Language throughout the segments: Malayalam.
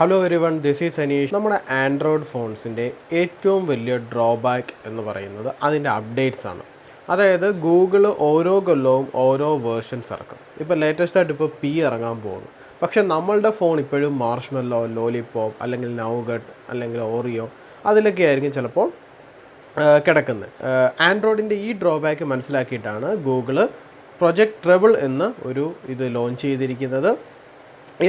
Hello everyone, this is Anish. നമ്മുടെ ആൻഡ്രോയിഡ് ഫോൺസിൻ്റെ ഏറ്റവും വലിയ ഡ്രോബാക്ക് എന്ന് പറയുന്നത് അതിൻ്റെ അപ്ഡേറ്റ്സ് ആണ്. അതായത് ഗൂഗിൾ ഓരോ കൊല്ലവും ഓരോ വേർഷൻസ് ഇറക്കും. ഇപ്പോൾ ലേറ്റസ്റ്റ് ആയിട്ട് ഇപ്പോൾ പി ഇറങ്ങാൻ പോകുന്നു. പക്ഷേ നമ്മളുടെ ഫോൺ ഇപ്പോഴും മാർഷ്മെല്ലോ, ലോലിപോപ്പ് അല്ലെങ്കിൽ നൗഗട്ട് അല്ലെങ്കിൽ ഓറിയോ അതിലൊക്കെ ആയിരിക്കും ചിലപ്പോൾ കിടക്കുന്നത്. ആൻഡ്രോയിഡിൻ്റെ ഈ ഡ്രോബാക്ക് മനസ്സിലാക്കിയിട്ടാണ് ഗൂഗിൾ പ്രൊജക്ട് ട്രെബിൾ എന്ന ഒരു ഇത് ലോഞ്ച് ചെയ്തിരിക്കുന്നത്.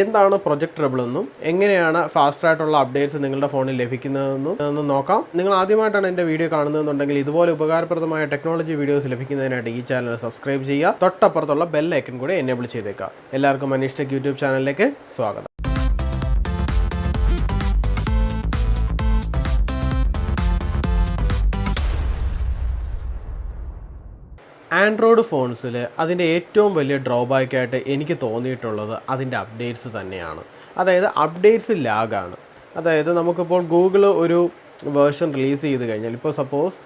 എന്താണ് പ്രൊജക്ട് ട്രെബിൾ എന്നും എങ്ങനെയാണ് ഫാസ്റ്റായിട്ടുള്ള അപ്ഡേറ്റ്സ് നിങ്ങളുടെ ഫോണിൽ ലഭിക്കുന്നതെന്നും നോക്കാം. നിങ്ങൾ ആദ്യമായിട്ടാണ് എൻ്റെ വീഡിയോ കാണുന്നതെന്നുണ്ടെങ്കിൽ ഇതുപോലെ ഉപകാരപ്രദമായ ടെക്നോളജി വീഡിയോസ് ലഭിക്കുന്നതിനായിട്ട് ഈ ചാനൽ സബ്സ്ക്രൈബ് ചെയ്യുക. തൊട്ടപ്പുറത്തുള്ള ബെൽ ഐക്കൺ കൂടെ എനേബിൾ ചെയ്തേക്കാം. എല്ലാവർക്കും അനീഷ് ടെക് യൂട്യൂബ് ചാനലിലേക്ക് സ്വാഗതം. ആൻഡ്രോയിഡ് ഫോൺസിൽ അതിൻ്റെ ഏറ്റവും വലിയ ഡ്രോബാക്കായിട്ട് എനിക്ക് തോന്നിയിട്ടുള്ളത് അതിൻ്റെ അപ്ഡേറ്റ്സ് തന്നെയാണ്. അതായത് അപ്ഡേറ്റ്സ് ലാഗാണ്. അതായത് നമുക്കിപ്പോൾ ഗൂഗിൾ ഒരു വേർഷൻ റിലീസ് ചെയ്ത് കഴിഞ്ഞാൽ, ഇപ്പോൾ സപ്പോസ്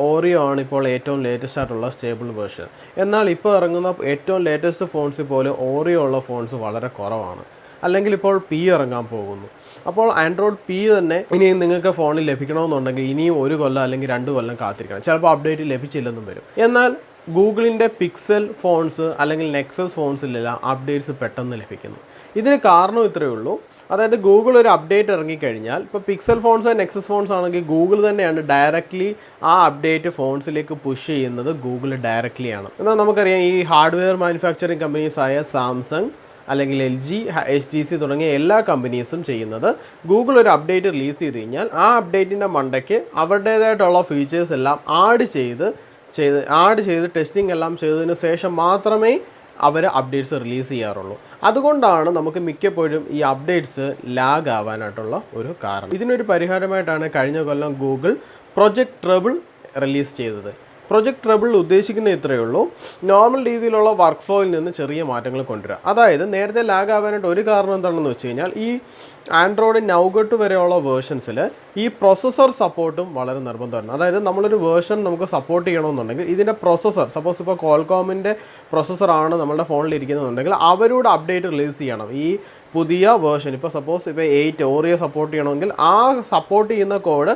ഓറിയോ ആണ് ഇപ്പോൾ ഏറ്റവും ലേറ്റസ്റ്റ് ആയിട്ടുള്ള സ്റ്റേബിൾ വേർഷൻ. എന്നാൽ ഇപ്പോൾ ഇറങ്ങുന്ന ഏറ്റവും ലേറ്റസ്റ്റ് ഫോൺസിൽ പോലും ഓറിയോ ഉള്ള ഫോൺസ് വളരെ കുറവാണ്. അല്ലെങ്കിൽ ഇപ്പോൾ പി ഇറങ്ങാൻ പോകുന്നു. അപ്പോൾ ആൻഡ്രോയിഡ് പി തന്നെ ഇനിയും നിങ്ങൾക്ക് ഫോണിൽ ലഭിക്കണമെന്നുണ്ടെങ്കിൽ ഇനിയും 1 കൊല്ലം അല്ലെങ്കിൽ 2 കൊല്ലം കാത്തിരിക്കണം. ചിലപ്പോൾ അപ്ഡേറ്റ് ലഭിച്ചില്ലെന്നും വരും. എന്നാൽ ഗൂഗിളിൻ്റെ പിക്സൽ ഫോൺസ് അല്ലെങ്കിൽ നെക്സസ് ഫോൺസിലെല്ലാം അപ്ഡേറ്റ്സ് പെട്ടെന്ന് ലഭിക്കുന്നു. ഇതിന് കാരണം ഇത്രയേ ഉള്ളൂ. അതായത് ഗൂഗിൾ ഒരു അപ്ഡേറ്റ് ഇറങ്ങിക്കഴിഞ്ഞാൽ, ഇപ്പോൾ പിക്സൽ ഫോൺസ് നെക്സസ് ഫോൺസ് ആണെങ്കിൽ ഗൂഗിൾ തന്നെയാണ് ഡയറക്റ്റ്ലി ആ അപ്ഡേറ്റ് ഫോൺസിലേക്ക് പുഷ് ചെയ്യുന്നത്. ഗൂഗിൾ ഡയറക്റ്റ്ലി ആണ്. എന്നാൽ നമുക്കറിയാം ഈ ഹാർഡ്വെയർ മാനുഫാക്ചറിങ് കമ്പനീസായ സാംസങ് അല്ലെങ്കിൽ LG, HTC തുടങ്ങിയ എല്ലാ കമ്പനീസും ചെയ്യുന്നത് ഗൂഗിൾ ഒരു അപ്ഡേറ്റ് റിലീസ് ചെയ്ത് കഴിഞ്ഞാൽ ആ അപ്ഡേറ്റിൻ്റെ മണ്ടയ്ക്ക് അവരുടേതായിട്ടുള്ള ഫീച്ചേഴ്സ് എല്ലാം ആഡ് ചെയ്ത് ടെസ്റ്റിംഗ് എല്ലാം ചെയ്തതിന് ശേഷം മാത്രമേ അവർ അപ്ഡേറ്റ്സ് റിലീസ് ചെയ്യാറുള്ളൂ. അതുകൊണ്ടാണ് നമുക്ക് മിക്കപ്പോഴും ഈ അപ്ഡേറ്റ്സ് ലാഗ് ആവാനായിട്ടുള്ള ഒരു കാരണം. ഇതിനൊരു പരിഹാരമായിട്ടാണ് കഴിഞ്ഞ കൊല്ലം ഗൂഗിൾ പ്രൊജക്ട് ട്രെബിൾ റിലീസ് ചെയ്തത്. പ്രൊജക്ട് ട്രെബിൾ ഉദ്ദേശിക്കുന്നത് ഇത്രയേ ഉള്ളൂ, നോർമൽ രീതിയിലുള്ള വർക്ക് ഫ്ലോയിൽ നിന്ന് ചെറിയ മാറ്റങ്ങൾ കൊണ്ടുവരിക. അതായത് നേരത്തെ ലാഗ് ആവാനായിട്ട് ഒരു കാരണം എന്താണെന്ന് വെച്ച് കഴിഞ്ഞാൽ, ഈ ആൻഡ്രോയിഡ് നൗഗട്ട് വരെയുള്ള വേർഷൻസിൽ ഈ പ്രൊസസ്സർ സപ്പോർട്ടും വളരെ നിർബന്ധമാണ്. അതായത് നമ്മളൊരു വേർഷൻ നമുക്ക് സപ്പോർട്ട് ചെയ്യണമെന്നുണ്ടെങ്കിൽ ഇതിൻ്റെ പ്രൊസസ്സർ, സപ്പോസ് ഇപ്പോൾ കോൾകോമിൻ്റെ പ്രൊസസ്സറാണ് നമ്മുടെ ഫോണിൽ ഇരിക്കുന്നതെന്നുണ്ടെങ്കിൽ അവരോട് അപ്ഡേറ്റ് റിലീസ് ചെയ്യണം. ഈ പുതിയ വേർഷൻ ഇപ്പോൾ സപ്പോസ് ഇപ്പോൾ 8 ഓറിയോ സപ്പോർട്ട് ചെയ്യണമെങ്കിൽ ആ സപ്പോർട്ട് ചെയ്യുന്ന കോഡ്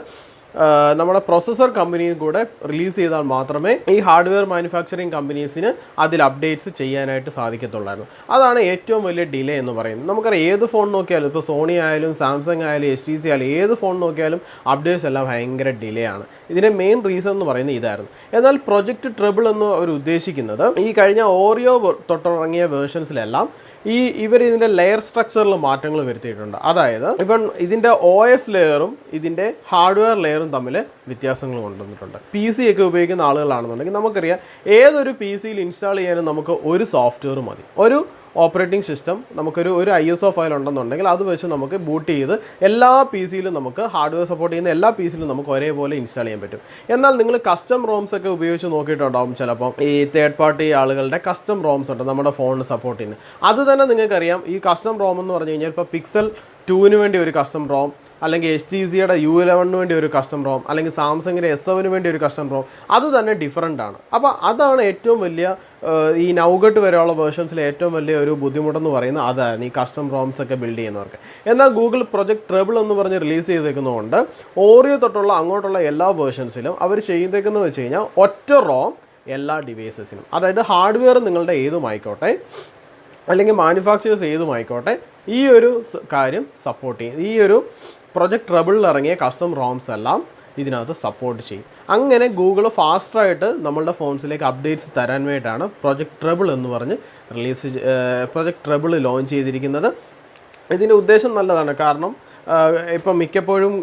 നമ്മുടെ പ്രൊസസ്സർ കമ്പനിയിൽ കൂടെ റിലീസ് ചെയ്താൽ മാത്രമേ ഈ ഹാർഡ്വെയർ മാനുഫാക്ചറിങ് കമ്പനീസിന് അതിൽ അപ്ഡേറ്റ്സ് ചെയ്യാനായിട്ട് സാധിക്കത്തുള്ളായിരുന്നു. അതാണ് ഏറ്റവും വലിയ ഡിലേ എന്ന് പറയുന്നത്. നമുക്കറിയാം ഏത് ഫോൺ നോക്കിയാലും, ഇപ്പോൾ സോണി ആയാലും സാംസങ് ആയാലും HTC ആയാലും ഏത് ഫോൺ നോക്കിയാലും അപ്ഡേറ്റ്സ് എല്ലാം ഭയങ്കര ഡിലേ ആണ്. ഇതിൻ്റെ മെയിൻ റീസൺ എന്ന് പറയുന്നത് ഇതായിരുന്നു. എന്നാൽ പ്രൊജക്ട് ട്രെബിൾ എന്ന് അവർ ഉദ്ദേശിക്കുന്നത് ഈ കഴിഞ്ഞ ഓറിയോ തൊട്ടിറങ്ങിയ വേർഷൻസിലെല്ലാം ഇതിൻ്റെ ലെയർ സ്ട്രക്ചറിൽ മാറ്റങ്ങൾ വരുത്തിയിട്ടുണ്ട്. അതായത് ഇപ്പം ഇതിൻ്റെ OS ലെയറും ഇതിൻ്റെ ഹാർഡ്വെയർ ലെയറും തമ്മിൽ വ്യത്യാസങ്ങൾ കൊണ്ടുവന്നിട്ടുണ്ട്. PC ഒക്കെ ഉപയോഗിക്കുന്ന ആളുകളാണെന്നുണ്ടെങ്കിൽ നമുക്കറിയാം ഏതൊരു PCയിൽ ഇൻസ്റ്റാൾ ചെയ്യാനും നമുക്ക് ഒരു സോഫ്റ്റ്വെയർ മതി. ഒരു ഓപ്പറേറ്റിംഗ് സിസ്റ്റം നമുക്കൊരു ISO ഫയൽ ഉണ്ടെന്നുണ്ടെങ്കിൽ അത് വെച്ച് നമുക്ക് ബൂട്ട് ചെയ്ത് എല്ലാ PCയിലും നമുക്ക് ഹാർഡ്വെയർ സപ്പോർട്ട് ചെയ്യുന്ന എല്ലാ PCയിലും നമുക്ക് ഒരേപോലെ ഇൻസ്റ്റാൾ ചെയ്യാൻ പറ്റും. എന്നാൽ നിങ്ങൾ കസ്റ്റം റോംസ് ഒക്കെ ഉപയോഗിച്ച് നോക്കിയിട്ടുണ്ടാവും. ചിലപ്പോൾ ഈ തേർഡ് പാർട്ടി ആളുകളുടെ കസ്റ്റം റോംസ് ഉണ്ട് നമ്മുടെ ഫോണിന് സപ്പോർട്ട് ചെയ്യുന്നത്. അത് തന്നെ നിങ്ങൾക്കറിയാം. ഈ കസ്റ്റം റോം എന്ന് പറഞ്ഞു കഴിഞ്ഞാൽ ഇപ്പോൾ പിക്സൽ 2 വേണ്ടി ഒരു കസ്റ്റം റോം, അല്ലെങ്കിൽ HTCയുടെ U11 വേണ്ടി ഒരു കസ്റ്റം റോം, അല്ലെങ്കിൽ സാംസങ്ങിൻ്റെ S7 വേണ്ടി ഒരു കസ്റ്റം റോം, അത് തന്നെ ഡിഫറൻ്റ് ആണ്. അപ്പോൾ അതാണ് ഏറ്റവും വലിയ ഈ നൗഗട്ട് വരെയുള്ള വേർഷൻസിലെ ഏറ്റവും വലിയ ഒരു ബുദ്ധിമുട്ടെന്ന് പറയുന്നത് അതാണ്, ഈ കസ്റ്റം റോംസ് ഒക്കെ ബിൽഡ് ചെയ്യുന്നവർക്ക്. എന്നാൽ ഗൂഗിൾ പ്രൊജക്ട് ട്രെബിൾ എന്ന് പറഞ്ഞ് റിലീസ് ചെയ്തേക്കുന്നതുകൊണ്ട് ഓറിയോ തൊട്ടുള്ള അങ്ങോട്ടുള്ള എല്ലാ വേർഷൻസിലും അവർ ചെയ്തേക്കുന്നത് വെച്ച് കഴിഞ്ഞാൽ ഒറ്റ റോം എല്ലാ ഡിവൈസസിനും, അതായത് ഹാർഡ്വെയർ നിങ്ങളുടെ ഏതുമായിക്കോട്ടെ അല്ലെങ്കിൽ മാനുഫാക്ചേഴ്സ് ഏതുമായിക്കോട്ടെ ഈ ഒരു കാര്യം സപ്പോർട്ട് ചെയ്യും. ഈ ഒരു പ്രൊജക്ട് ട്രെബിളിൽ ഇറങ്ങിയ കസ്റ്റം റോംസ് എല്ലാം ഇതിനകത്ത് സപ്പോർട്ട് ചെയ്യും. അങ്ങനെ ഗൂഗിൾ ഫാസ്റ്റായിട്ട് നമ്മളുടെ ഫോൺസിലേക്ക് അപ്ഡേറ്റ്സ് തരാൻ വേണ്ടിയിട്ടാണ് പ്രൊജക്ട് ട്രെബിൾ എന്ന് പറഞ്ഞ് പ്രൊജക്ട് ട്രെബിൾ ലോഞ്ച് ചെയ്തിരിക്കുന്നത്. ഇതിൻ്റെ ഉദ്ദേശം നല്ലതാണ്. കാരണം ഇപ്പം മിക്കപ്പോഴും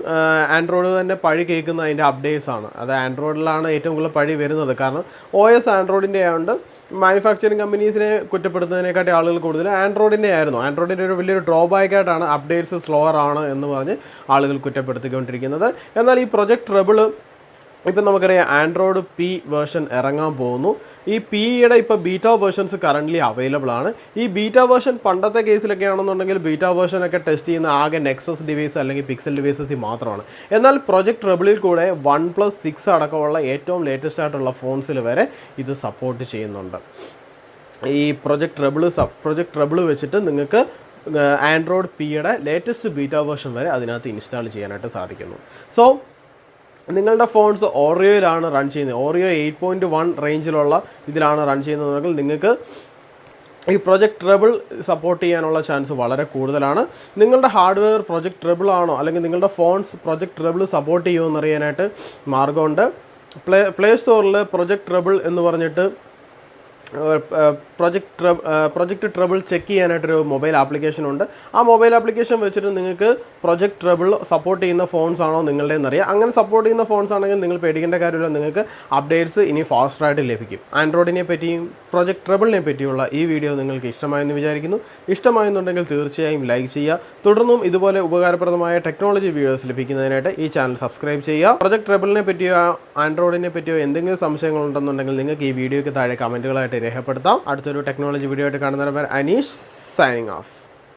ആൻഡ്രോയിഡ് തന്നെ പഴി കേൾക്കുന്ന അതിൻ്റെ അപ്ഡേറ്റ്സ് ആണ്. അത് ആൻഡ്രോയിഡിലാണ് ഏറ്റവും കൂടുതൽ പഴി വരുന്നത്. കാരണം OS ആൻഡ്രോയിഡിൻ്റെ ആയതുകൊണ്ട് മാനുഫാക്ചറിങ് കമ്പനീസിനെ കുറ്റപ്പെടുത്തുന്നതിനെക്കാട്ടി ആളുകൾ കൂടുതൽ ആൻഡ്രോയിഡിൻ്റെ ആയിരുന്നു. ആൻഡ്രോയിഡിൻ്റെ ഒരു വലിയൊരു ഡ്രോബാക്കായിട്ടാണ് അപ്ഡേറ്റ്സ് സ്ലോവർ ആണ് എന്ന് പറഞ്ഞ് ആളുകൾ കുറ്റപ്പെടുത്തിക്കൊണ്ടിരിക്കുന്നത്. എന്നാൽ ഈ പ്രൊജക്ട് ട്രെബിൾ ഇപ്പം നമുക്കറിയാം ആൻഡ്രോയിഡ് P വേർഷൻ ഇറങ്ങാൻ പോകുന്നു. ഈ Pയുടെ ഇപ്പോൾ ബീറ്റ വേർഷൻസ് കറൻ്റ്ലി അവൈലബിൾ ആണ്. ഈ ബീറ്റ വേർഷൻ പണ്ടത്തെ കേസിലൊക്കെ ആണെന്നുണ്ടെങ്കിൽ ബീറ്റ വേർഷനൊക്കെ ടെസ്റ്റ് ചെയ്യുന്ന ആകെ നെക്സസ് ഡിവൈസ് അല്ലെങ്കിൽ പിക്സൽ ഡിവൈസസ് മാത്രമാണ്. എന്നാൽ പ്രൊജക്ട് ട്രെബിളിൽ കൂടെ OnePlus 6 അടക്കമുള്ള ഏറ്റവും ലേറ്റസ്റ്റ് ആയിട്ടുള്ള ഫോൺസിൽ വരെ ഇത് സപ്പോർട്ട് ചെയ്യുന്നുണ്ട്. ഈ പ്രൊജക്ട് ട്രെബിൾ വെച്ചിട്ട് നിങ്ങൾക്ക് ആൻഡ്രോയിഡ് പിയുടെ ലേറ്റസ്റ്റ് ബീറ്റ വേർഷൻ വരെ അതിനകത്ത് ഇൻസ്റ്റാൾ ചെയ്യാനായിട്ട് സാധിക്കുന്നു. സോ നിങ്ങളുടെ ഫോൺസ് ഓറിയോയിലാണ് റൺ ചെയ്യുന്നത്, ഓറിയോ 8.1 റേഞ്ചിലുള്ള ഇതിലാണ് റൺ ചെയ്യുന്നതെങ്കിൽ നിങ്ങൾക്ക് ഈ പ്രൊജക്ട് ട്രബിൾ സപ്പോർട്ട് ചെയ്യാനുള്ള ചാൻസ് വളരെ കൂടുതലാണ്. നിങ്ങളുടെ ഹാർഡ്വെയർ പ്രൊജക്ട് ട്രബിൾ ആണോ അല്ലെങ്കിൽ നിങ്ങളുടെ ഫോൺസ് പ്രൊജക്ട് ട്രബിൾ സപ്പോർട്ട് ചെയ്യുമോ എന്നറിയാനായിട്ട് മാർഗമുണ്ട്. പ്ലേ സ്റ്റോറിൽ പ്രൊജക്ട് ട്രബിൾ എന്ന് പറഞ്ഞിട്ട് പ്രൊജക്ട് ട്രബിൾ ചെക്ക് ചെയ്യാനായിട്ടൊരു മൊബൈൽ ആപ്ലിക്കേഷൻ ഉണ്ട്. ആ മൊബൈൽ ആപ്ലിക്കേഷൻ വെച്ചിട്ട് നിങ്ങൾക്ക് പ്രൊജക്ട് ട്രബിൾ സപ്പോർട്ട് ചെയ്യുന്ന ഫോൺസ് ആണോ നിങ്ങളുടെ എന്നറിയാം. അങ്ങനെ സപ്പോർട്ട് ചെയ്യുന്ന ഫോൺസ് ആണെങ്കിൽ നിങ്ങൾ പേടിക്കേണ്ട കാര്യമില്ല, നിങ്ങൾക്ക് അപ്ഡേറ്റ്സ് ഇനി ഫാസ്റ്റായിട്ട് ലഭിക്കും. ആൻഡ്രോയിഡിനെ പറ്റിയും പ്രൊജക്ട് ട്രബിളിനെ പറ്റിയുള്ള ഈ വീഡിയോ നിങ്ങൾക്ക് ഇഷ്ടമായെന്ന് വിചാരിക്കുന്നു. ഇഷ്ടമായെന്നുണ്ടെങ്കിൽ തീർച്ചയായും ലൈക്ക് ചെയ്യുക. തുടർന്നും ഇതുപോലെ ഉപകാരപ്രദമായ ടെക്നോളജി വീഡിയോസ് ലഭിക്കുന്നതിനായിട്ട് ഈ ചാനൽ സബ്സ്ക്രൈബ് ചെയ്യുക. പ്രൊജക്ട് ട്രബിളിനെ പറ്റിയോ ആൻഡ്രോയിഡിനെ പറ്റിയോ എന്തെങ്കിലും സംശയങ്ങളുണ്ടെന്നുണ്ടെങ്കിൽ നിങ്ങൾക്ക് ഈ വീഡിയോയ്ക്ക് താഴെ കമൻറ്റുകളായിട്ട് രേഖപ്പെടുത്താം. അടുത്തൊരു ടെക്നോളജി വീഡിയോ ആയിട്ട് കാണുന്നവരെ അനീഷ് സൈനിങ് ഓഫ്.